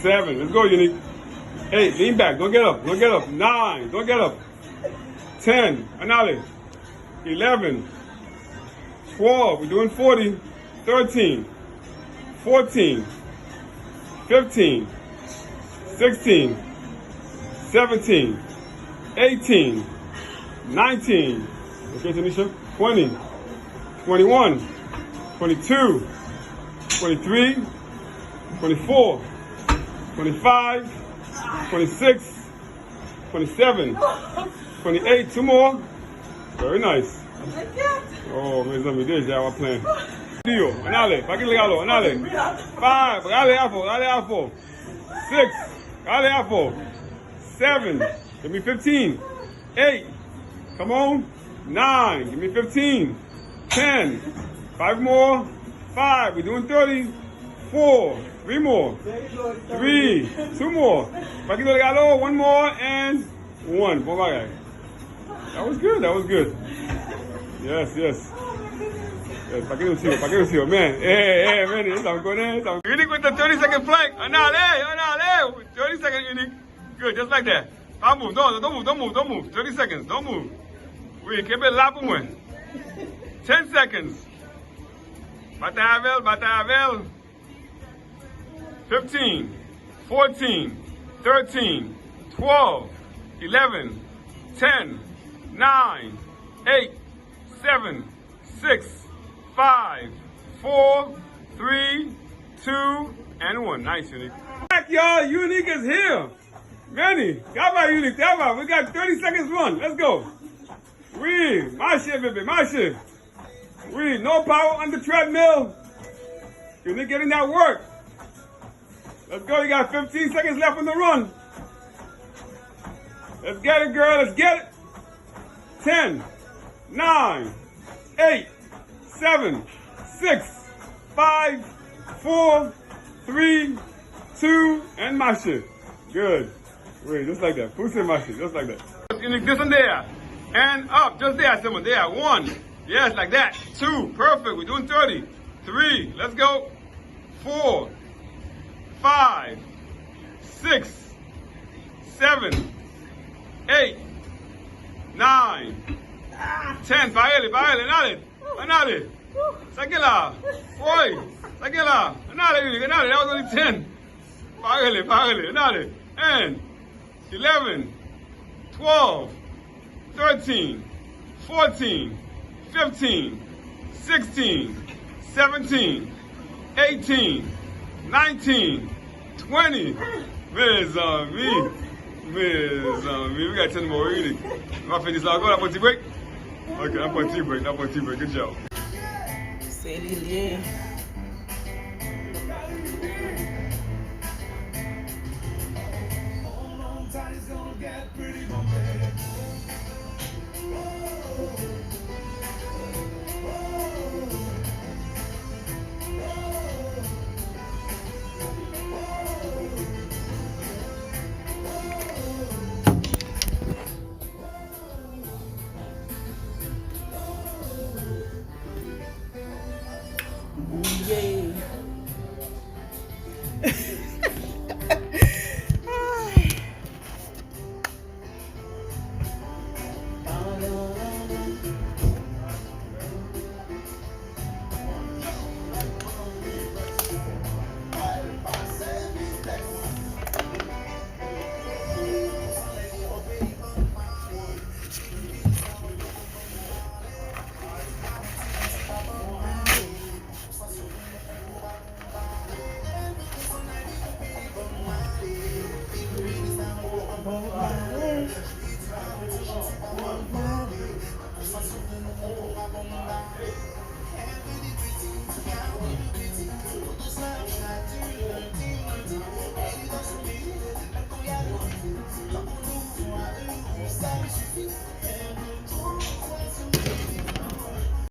7. Let's go, Unique. 8. Lean back. Don't get up. Don't get up. 9. Don't get up. 10. Anale. 11. 12. We're doing 40. 13. 14. 15. 16. 17. 18. 19. Okay, Tanisha. 20. 21. 22. 23. 24. 25. 26. 27. 28. 2 more. Very nice. Oh, me zombie this, y'all playing. Dio, anale, pakile galo, anale. 5, gale afo. 6, gale afo. 7, give me 15. 8, come on. 9, give me 15. 10, 5 more. 5, we're doing 30. 4, 3 more. 3, 2 more. Pakile galo, 1 more and 1. Bye-bye. That was good, that was good. Yes. Yes, ¿para qué lució, man? Man, estamos con él. Unique with the 30-second plank. Anale. 30 seconds, Unique. Good, just like that. Don't move. 30 seconds, don't move. We keep it lapo, man. 10 seconds. Batavel. 15, 14, 13, 12, 11, 10, 9, 8, 7, 6, 5, 4, 3, 2, and 1. Nice, Unique. Back, y'all. Unique is here. Manny, Unique. We got 30 seconds run. Let's go. My shit, baby. My shit. No power on the treadmill. Unique getting that work. Let's go. You got 15 seconds left on the run. Let's get it, girl. Let's get it. 10, 9, 8, 7, 6, 5, 4, 3, 2, and my shit. Good. Just like that. Push in my shit, just like that. Unique, this one there. And up, just there, someone there. 1. Yes, like that. 2, perfect. We're doing 30. 3, let's go. 4, 5, 6, 7, 8, 9, 10. Pagale. Anale. Sakela. Boy. Sakela. Anale. That was only 10. Pagale. Anale. And 11, 12, 13, 14, 15, 16, 17, 18, 19, 20. Mes amis. We got 10 more reading. I finish. I'll go up on tea break. Okay, up on tea break. Good job. C'est lié. Yay. Oh,